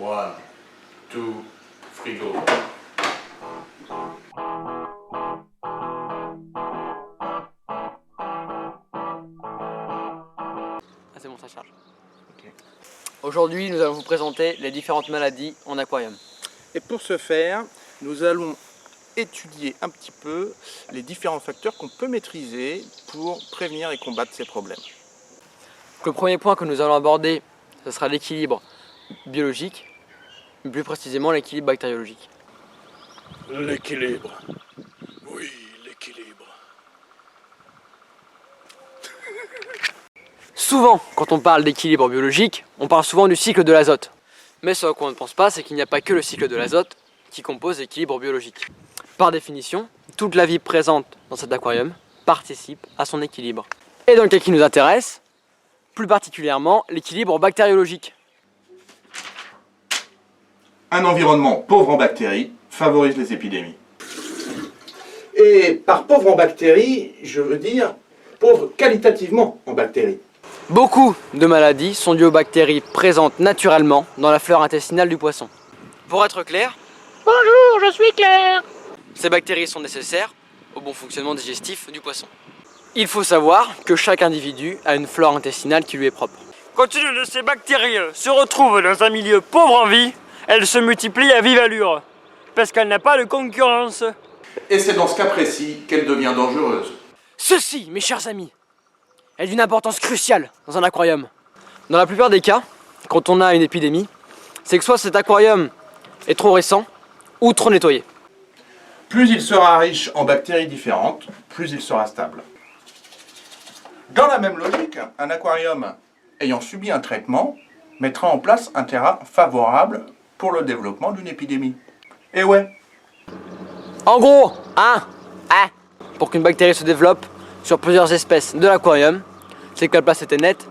1, 2, 3, go. Ah, c'est bon, ça charge. Okay. Aujourd'hui, nous allons vous présenter les différentes maladies en aquarium. Et pour ce faire, nous allons étudier un petit peu les différents facteurs qu'on peut maîtriser pour prévenir et combattre ces problèmes. Le premier point que nous allons aborder, ce sera l'équilibre biologique, plus précisément l'équilibre bactériologique. L'équilibre. Oui, l'équilibre. Souvent, quand on parle d'équilibre biologique, on parle souvent du cycle de l'azote. Mais ce à quoi on ne pense pas, c'est qu'il n'y a pas que le cycle de l'azote qui compose l'équilibre biologique. Par définition, toute la vie présente dans cet aquarium participe à son équilibre. Et dans le cas qui nous intéresse, plus particulièrement l'équilibre bactériologique. Un environnement pauvre en bactéries favorise les épidémies. Et par pauvre en bactéries, je veux dire pauvre qualitativement en bactéries. Beaucoup de maladies sont dues aux bactéries présentes naturellement dans la flore intestinale du poisson. Pour être clair, bonjour, je suis Claire. Ces bactéries sont nécessaires au bon fonctionnement digestif du poisson. Il faut savoir que chaque individu a une flore intestinale qui lui est propre. Quand une de ces bactéries se retrouve dans un milieu pauvre en vie, elle se multiplie à vive allure, parce qu'elle n'a pas de concurrence. Et c'est dans ce cas précis qu'elle devient dangereuse. Ceci, mes chers amis, est d'une importance cruciale dans un aquarium. Dans la plupart des cas, quand on a une épidémie, c'est que soit cet aquarium est trop récent ou trop nettoyé. Plus il sera riche en bactéries différentes, plus il sera stable. Dans la même logique, un aquarium ayant subi un traitement mettra en place un terrain favorable pour le développement d'une épidémie. Et ouais. En gros, pour qu'une bactérie se développe sur plusieurs espèces de l'aquarium, c'est que la place était nette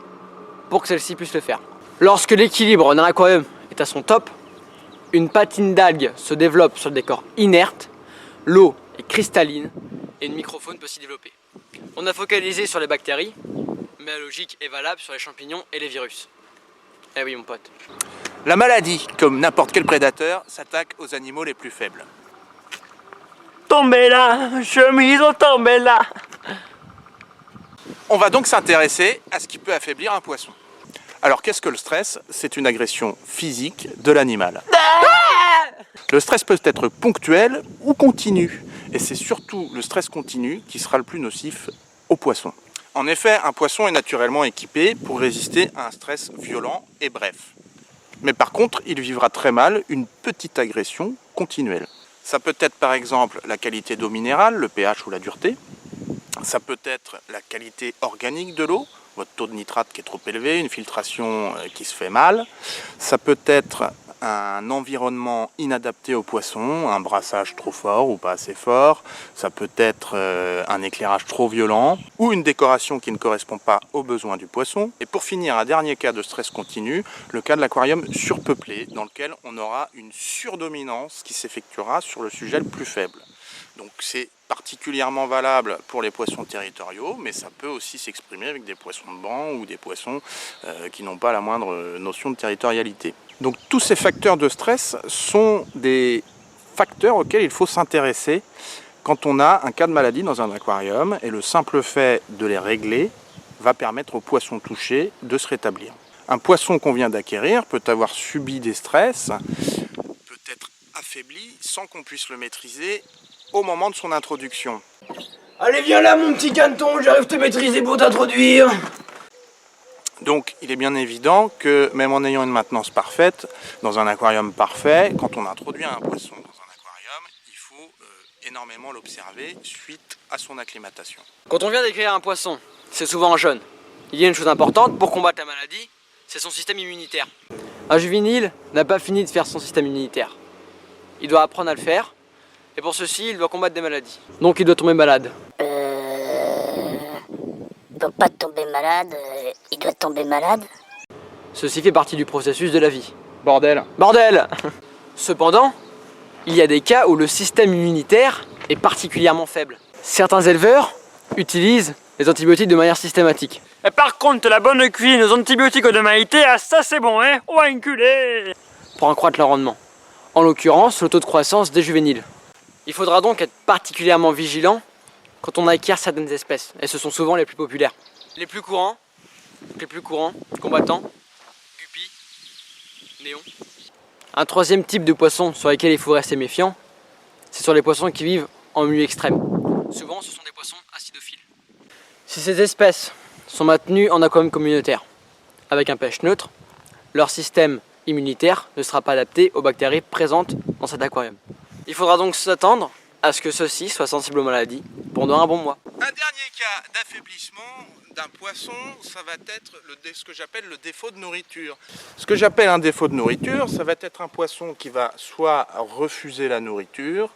pour que celle-ci puisse le faire. Lorsque l'équilibre d'un aquarium est à son top, une patine d'algues se développe sur le décor inerte, l'eau est cristalline et une microfaune peut s'y développer. On a focalisé sur les bactéries, mais la logique est valable sur les champignons et les virus. Eh oui mon pote. La maladie, comme n'importe quel prédateur, s'attaque aux animaux les plus faibles. Tombez là, chemise, tombez là. On va donc s'intéresser à ce qui peut affaiblir un poisson. Alors qu'est-ce que le stress? C'est une agression physique de l'animal. Le stress peut être ponctuel ou continu. Et c'est surtout le stress continu qui sera le plus nocif au poisson. En effet, un poisson est naturellement équipé pour résister à un stress violent et bref. Mais par contre, il vivra très mal une petite agression continuelle. Ça peut être par exemple la qualité d'eau minérale, le pH ou la dureté. Ça peut être la qualité organique de l'eau, votre taux de nitrate qui est trop élevé, une filtration qui se fait mal. Ça peut être un environnement inadapté aux poissons, un brassage trop fort ou pas assez fort. Ça peut être un éclairage trop violent ou une décoration qui ne correspond pas aux besoins du poisson. Et pour finir, un dernier cas de stress continu, le cas de l'aquarium surpeuplé, dans lequel on aura une surdominance qui s'effectuera sur le sujet le plus faible. Donc c'est particulièrement valable pour les poissons territoriaux, mais ça peut aussi s'exprimer avec des poissons de banc ou des poissons qui n'ont pas la moindre notion de territorialité. Donc tous ces facteurs de stress sont des facteurs auxquels il faut s'intéresser quand on a un cas de maladie dans un aquarium, et le simple fait de les régler va permettre aux poissons touchés de se rétablir. Un poisson qu'on vient d'acquérir peut avoir subi des stress, peut être affaibli sans qu'on puisse le maîtriser au moment de son introduction. Allez viens là mon petit caneton, j'arrive à te maîtriser pour t'introduire. Donc il est bien évident que même en ayant une maintenance parfaite, dans un aquarium parfait, quand on introduit un poisson dans un aquarium, il faut énormément l'observer suite à son acclimatation. Quand on vient d'acquérir un poisson, c'est souvent un jeune. Il y a une chose importante pour combattre la maladie, c'est son système immunitaire. Un juvénile n'a pas fini de faire son système immunitaire. Il doit apprendre à le faire. Et pour ceci, il doit combattre des maladies. Donc il doit tomber malade. Il doit pas tomber malade, il doit tomber malade. Ceci fait partie du processus de la vie. Bordel. Bordel. Cependant, il y a des cas où le système immunitaire est particulièrement faible. Certains éleveurs utilisent les antibiotiques de manière systématique. Et par contre, la bonne cuisine aux antibiotiques de Maïté, ça c'est bon, hein? Oh, enculé! pour accroître leur rendement. En l'occurrence, le taux de croissance des juvéniles. Il faudra donc être particulièrement vigilant quand on acquiert certaines espèces, et ce sont souvent les plus populaires. Les plus courants, combattants, guppies, néons. Un troisième type de poisson sur lesquels il faut rester méfiant, c'est sur les poissons qui vivent en milieu extrême. Souvent, ce sont des poissons acidophiles. Si ces espèces sont maintenues en aquarium communautaire, avec un pH neutre, leur système immunitaire ne sera pas adapté aux bactéries présentes dans cet aquarium. Il faudra donc s'attendre à ce que ceux-ci soient sensibles aux maladies pendant un bon mois. Un dernier cas d'affaiblissement d'un poisson, ça va être ce que j'appelle le défaut de nourriture. Ce que j'appelle un défaut de nourriture, ça va être un poisson qui va soit refuser la nourriture,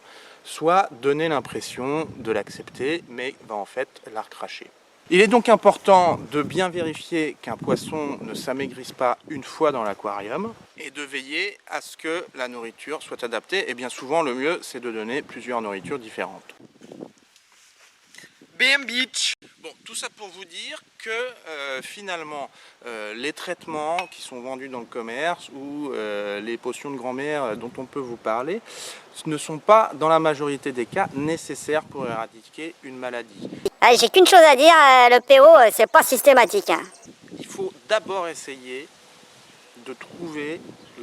soit donner l'impression de l'accepter, mais va en fait la recracher. Il est donc important de bien vérifier qu'un poisson ne s'amaigrisse pas une fois dans l'aquarium et de veiller à ce que la nourriture soit adaptée. Et bien souvent, le mieux, c'est de donner plusieurs nourritures différentes. BM Beach. Bon, tout ça pour vous dire que finalement, les traitements qui sont vendus dans le commerce ou les potions de grand-mère dont on peut vous parler ne sont pas, dans la majorité des cas, nécessaires pour éradiquer une maladie. J'ai qu'une chose à dire, le PO, c'est pas systématique. Hein. Il faut d'abord essayer de trouver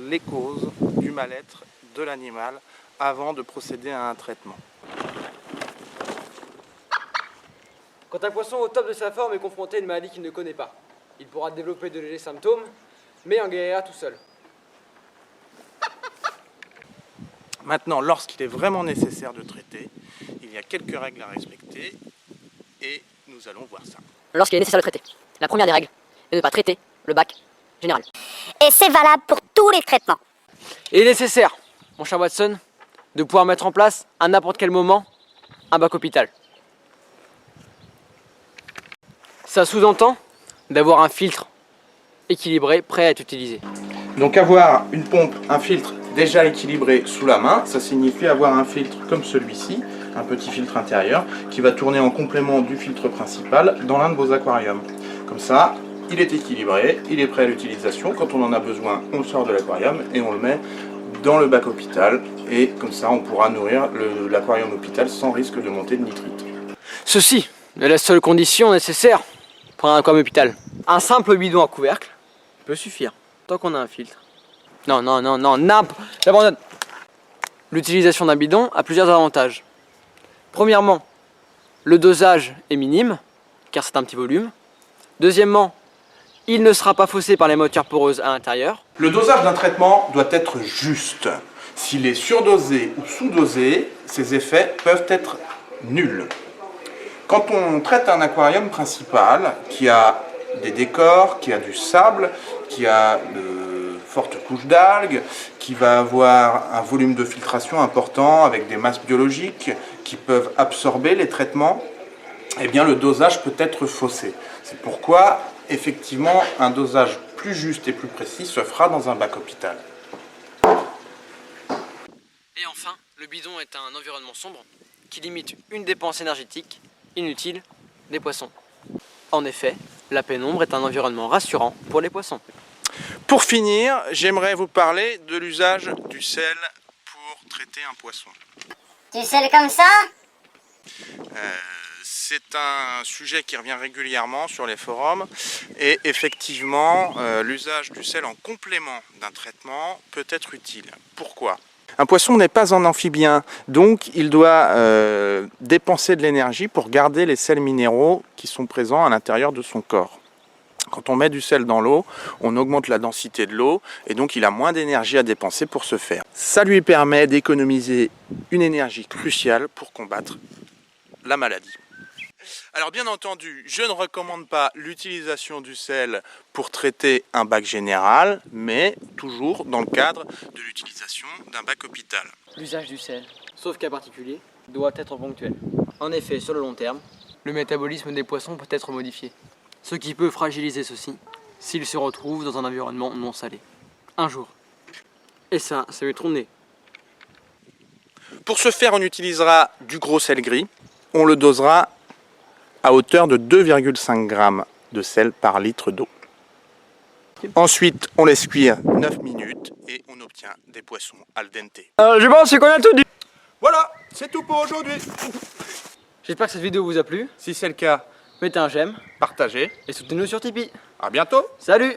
les causes du mal-être de l'animal avant de procéder à un traitement. Quand un poisson au top de sa forme est confronté à une maladie qu'il ne connaît pas, il pourra développer de légers symptômes, mais en guérira tout seul. Maintenant, lorsqu'il est vraiment nécessaire de traiter, il y a quelques règles à respecter et nous allons voir ça. Lorsqu'il est nécessaire de traiter, la première des règles est de ne pas traiter le bac général. Et c'est valable pour tous les traitements. Il est nécessaire, mon cher Watson, de pouvoir mettre en place à n'importe quel moment un bac hôpital. Ça sous-entend d'avoir un filtre équilibré, prêt à être utilisé. Donc avoir une pompe, un filtre déjà équilibré sous la main, ça signifie avoir un filtre comme celui-ci, un petit filtre intérieur, qui va tourner en complément du filtre principal dans l'un de vos aquariums. Comme ça, il est équilibré, il est prêt à l'utilisation. Quand on en a besoin, on le sort de l'aquarium et on le met dans le bac hôpital. Et comme ça, on pourra nourrir l'aquarium hôpital sans risque de montée de nitrite. Ceci est la seule condition nécessaire pour un aquarium hôpital. Un simple bidon à couvercle peut suffire, tant qu'on a un filtre. Non, j'abandonne. L'utilisation d'un bidon a plusieurs avantages. Premièrement, le dosage est minime, car c'est un petit volume. Deuxièmement, il ne sera pas faussé par les matières poreuses à l'intérieur. Le dosage d'un traitement doit être juste. S'il est surdosé ou sous-dosé, ses effets peuvent être nuls. Quand on traite un aquarium principal qui a des décors, qui a du sable, qui a de fortes couches d'algues, qui va avoir un volume de filtration important avec des masses biologiques qui peuvent absorber les traitements, eh bien le dosage peut être faussé. C'est pourquoi, effectivement, un dosage plus juste et plus précis se fera dans un bac hôpital. Et enfin, le bidon est un environnement sombre qui limite une dépense énergétique inutile des poissons. En effet, la pénombre est un environnement rassurant pour les poissons. Pour finir, j'aimerais vous parler de l'usage du sel pour traiter un poisson. Du sel comme ça? C'est un sujet qui revient régulièrement sur les forums et effectivement, l'usage du sel en complément d'un traitement peut être utile. Pourquoi ? Un poisson n'est pas un amphibien, donc il doit dépenser de l'énergie pour garder les sels minéraux qui sont présents à l'intérieur de son corps. Quand on met du sel dans l'eau, on augmente la densité de l'eau et donc il a moins d'énergie à dépenser pour ce faire. Ça lui permet d'économiser une énergie cruciale pour combattre la maladie. Alors bien entendu, je ne recommande pas l'utilisation du sel pour traiter un bac général, mais toujours dans le cadre de l'utilisation d'un bac hôpital. L'usage du sel, sauf cas particulier, doit être ponctuel. En effet, sur le long terme, le métabolisme des poissons peut être modifié, ce qui peut fragiliser ceux-ci s'ils se retrouvent dans un environnement non salé. Un jour. Et ça va être nez. Pour ce faire, on utilisera du gros sel gris. On le dosera à hauteur de 2,5 g de sel par litre d'eau. Ensuite, on laisse cuire 9 minutes et on obtient des poissons al dente. Je pense qu'on a tout dit. Voilà, c'est tout pour aujourd'hui. J'espère que cette vidéo vous a plu. Si c'est le cas, Mettez un j'aime partagez. et soutenez-nous sur Tipeee. À bientôt. Salut!